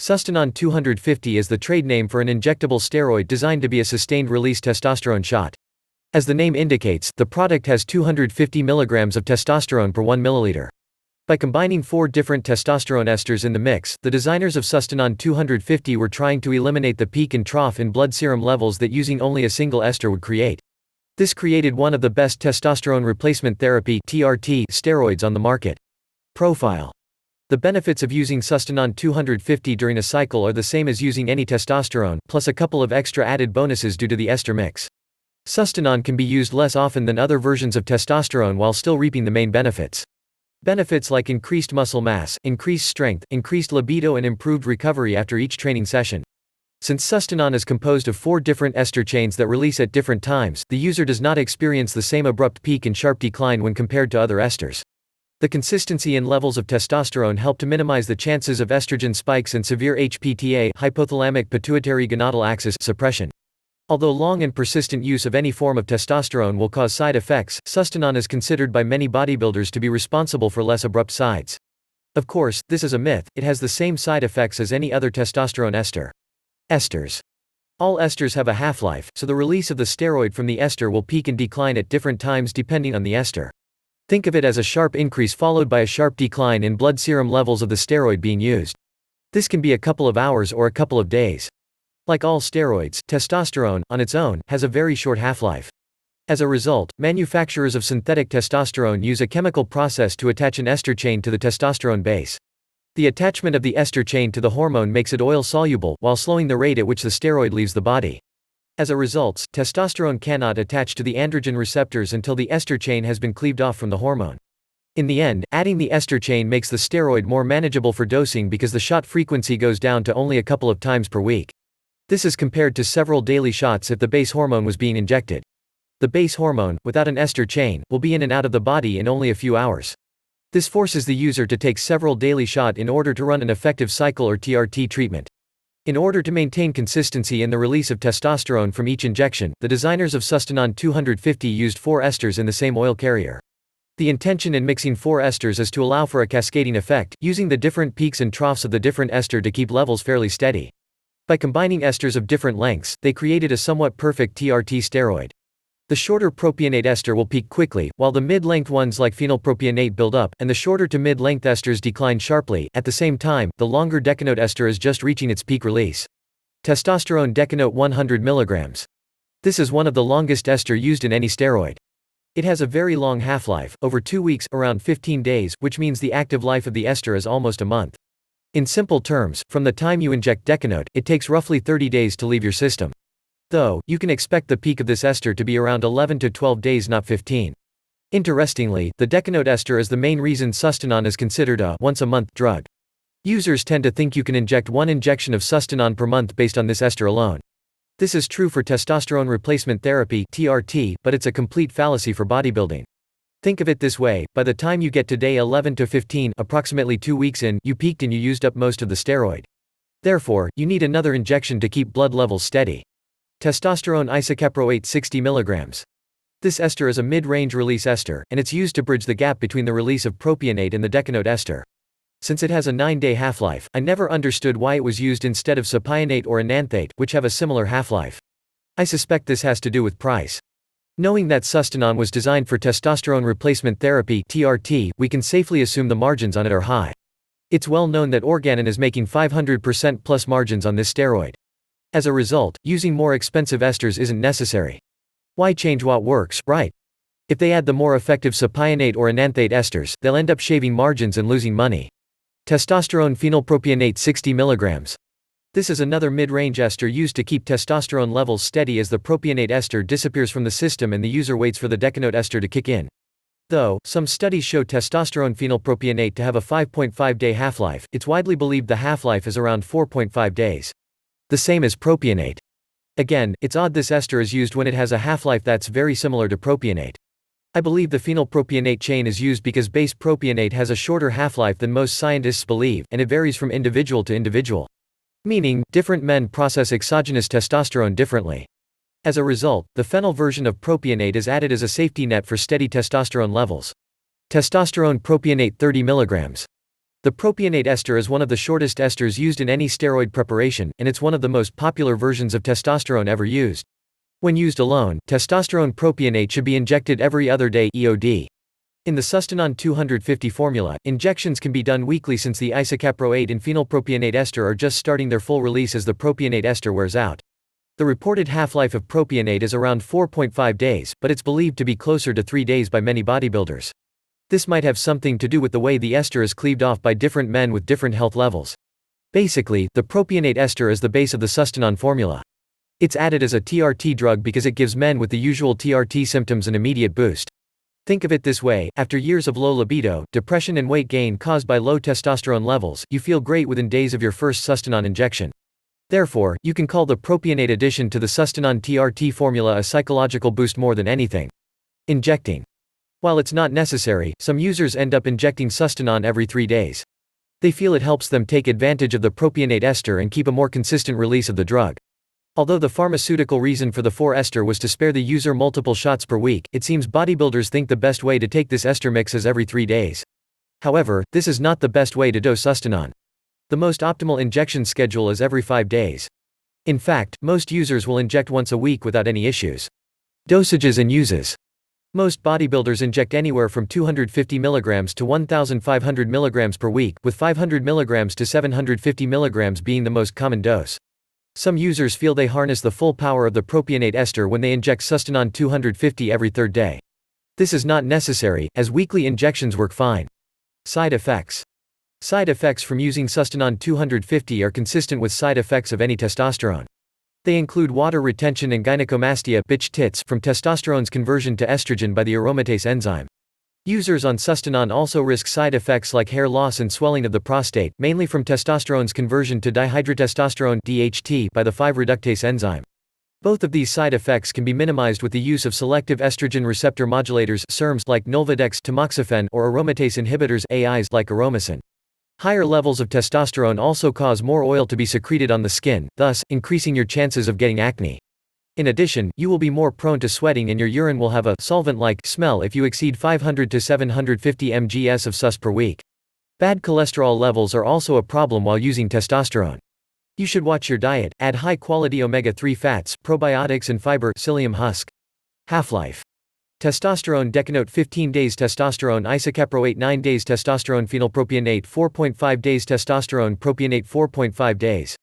Sustanon 250 is the trade name for an injectable steroid designed to be a sustained-release testosterone shot. As the name indicates, the product has 250 mg of testosterone per 1 milliliter. By combining 4 different testosterone esters in the mix, the designers of Sustanon 250 were trying to eliminate the peak and trough in blood serum levels that using only a single ester would create. This created one of the best testosterone replacement therapy (TRT) steroids on the market. Profile. The benefits of using Sustanon 250 during a cycle are the same as using any testosterone, plus a couple of extra added bonuses due to the ester mix. Sustanon can be used less often than other versions of testosterone while still reaping the main benefits. Benefits like increased muscle mass, increased strength, increased libido and improved recovery after each training session. Since Sustanon is composed of 4 different ester chains that release at different times, the user does not experience the same abrupt peak and sharp decline when compared to other esters. The consistency and levels of testosterone help to minimize the chances of estrogen spikes and severe HPTA hypothalamic pituitary gonadal axis suppression. Although long and persistent use of any form of testosterone will cause side effects, Sustanon is considered by many bodybuilders to be responsible for less abrupt sides. Of course, this is a myth. It has the same side effects as any other testosterone ester. Esters. All esters have a half-life, so the release of the steroid from the ester will peak and decline at different times depending on the ester. Think of it as a sharp increase followed by a sharp decline in blood serum levels of the steroid being used. This can be a couple of hours or a couple of days. Like all steroids, testosterone, on its own, has a very short half-life. As a result, manufacturers of synthetic testosterone use a chemical process to attach an ester chain to the testosterone base. The attachment of the ester chain to the hormone makes it oil-soluble, while slowing the rate at which the steroid leaves the body. As a result, testosterone cannot attach to the androgen receptors until the ester chain has been cleaved off from the hormone. In the end, adding the ester chain makes the steroid more manageable for dosing because the shot frequency goes down to only a couple of times per week. This is compared to several daily shots if the base hormone was being injected. The base hormone, without an ester chain, will be in and out of the body in only a few hours. This forces the user to take several daily shots in order to run an effective cycle or TRT treatment. In order to maintain consistency in the release of testosterone from each injection, the designers of Sustanon 250 used 4 esters in the same oil carrier. The intention in mixing 4 esters is to allow for a cascading effect, using the different peaks and troughs of the different ester to keep levels fairly steady. By combining esters of different lengths, they created a somewhat perfect TRT steroid. The shorter propionate ester will peak quickly, while the mid-length ones like phenylpropionate build up, and the shorter to mid-length esters decline sharply. At the same time, the longer decanoate ester is just reaching its peak release. Testosterone decanoate 100 mg. This is one of the longest ester used in any steroid. It has a very long half-life, over 2 weeks, around 15 days, which means the active life of the ester is almost a month. In simple terms, from the time you inject decanoate, it takes roughly 30 days to leave your system. Though, you can expect the peak of this ester to be around 11 to 12 days, not 15. Interestingly, the decanoate ester is the main reason Sustanon is considered a once-a-month drug. Users tend to think you can inject 1 injection of Sustanon per month based on this ester alone. This is true for testosterone replacement therapy (TRT), but it's a complete fallacy for bodybuilding. Think of it this way: by the time you get to day 11 to 15, approximately 2 weeks in, you peaked and you used up most of the steroid. Therefore, you need another injection to keep blood levels steady. Testosterone isocaproate 60 mg. This ester is a mid-range release ester, and it's used to bridge the gap between the release of propionate and the decanoate ester. Since it has a 9-day half-life, I never understood why it was used instead of sapionate or enanthate, which have a similar half-life. I suspect this has to do with price. Knowing that Sustanon was designed for testosterone replacement therapy (TRT), we can safely assume the margins on it are high. It's well known that Organon is making 500% plus margins on this steroid. As a result, using more expensive esters isn't necessary. Why change what works, right? If they add the more effective sapionate or enanthate esters, they'll end up shaving margins and losing money. Testosterone phenylpropionate 60 mg. This is another mid-range ester used to keep testosterone levels steady as the propionate ester disappears from the system and the user waits for the decanoate ester to kick in. Though, some studies show testosterone phenylpropionate to have a 5.5-day half-life, it's widely believed the half-life is around 4.5 days. The same as propionate. Again, it's odd this ester is used when it has a half-life that's very similar to propionate. I believe the phenylpropionate chain is used because base propionate has a shorter half-life than most scientists believe, and it varies from individual to individual. Meaning, different men process exogenous testosterone differently. As a result, the phenyl version of propionate is added as a safety net for steady testosterone levels. Testosterone propionate 30 mg. The propionate ester is one of the shortest esters used in any steroid preparation, and it's one of the most popular versions of testosterone ever used. When used alone, testosterone propionate should be injected every other day (EOD). In the Sustanon 250 formula, injections can be done weekly since the isocaproate and phenylpropionate ester are just starting their full release as the propionate ester wears out. The reported half-life of propionate is around 4.5 days, but it's believed to be closer to 3 days by many bodybuilders. This might have something to do with the way the ester is cleaved off by different men with different health levels. Basically, the propionate ester is the base of the Sustanon formula. It's added as a TRT drug because it gives men with the usual TRT symptoms an immediate boost. Think of it this way: after years of low libido, depression and weight gain caused by low testosterone levels, you feel great within days of your first Sustanon injection. Therefore, you can call the propionate addition to the Sustanon TRT formula a psychological boost more than anything. Injecting. While it's not necessary, some users end up injecting Sustanon every 3 days. They feel it helps them take advantage of the propionate ester and keep a more consistent release of the drug. Although the pharmaceutical reason for the 4-ester was to spare the user multiple shots per week, it seems bodybuilders think the best way to take this ester mix is every 3 days. However, this is not the best way to dose Sustanon. The most optimal injection schedule is every 5 days. In fact, most users will inject once a week without any issues. Dosages and uses. Most bodybuilders inject anywhere from 250 mg to 1,500 mg per week, with 500 mg to 750 mg being the most common dose. Some users feel they harness the full power of the propionate ester when they inject Sustanon 250 every 3rd day. This is not necessary, as weekly injections work fine. Side effects. Side effects from using Sustanon 250 are consistent with side effects of any testosterone. They include water retention and gynecomastia bitch tits from testosterone's conversion to estrogen by the aromatase enzyme. Users on Sustanon also risk side effects like hair loss and swelling of the prostate, mainly from testosterone's conversion to dihydrotestosterone (DHT) by the 5-reductase enzyme. Both of these side effects can be minimized with the use of selective estrogen receptor modulators (SERMs) like Nolvadex, tamoxifen, or aromatase inhibitors (AIs) like aromasin. Higher levels of testosterone also cause more oil to be secreted on the skin, thus, increasing your chances of getting acne. In addition, you will be more prone to sweating and your urine will have a solvent-like smell if you exceed 500 to 750 mgs of sus per week. Bad cholesterol levels are also a problem while using testosterone. You should watch your diet, add high-quality omega-3 fats, probiotics and fiber, psyllium husk. Half-life. Testosterone decanote 15 days, testosterone isocaproate 9 days, testosterone phenylpropionate 4.5 days, testosterone propionate 4.5 days.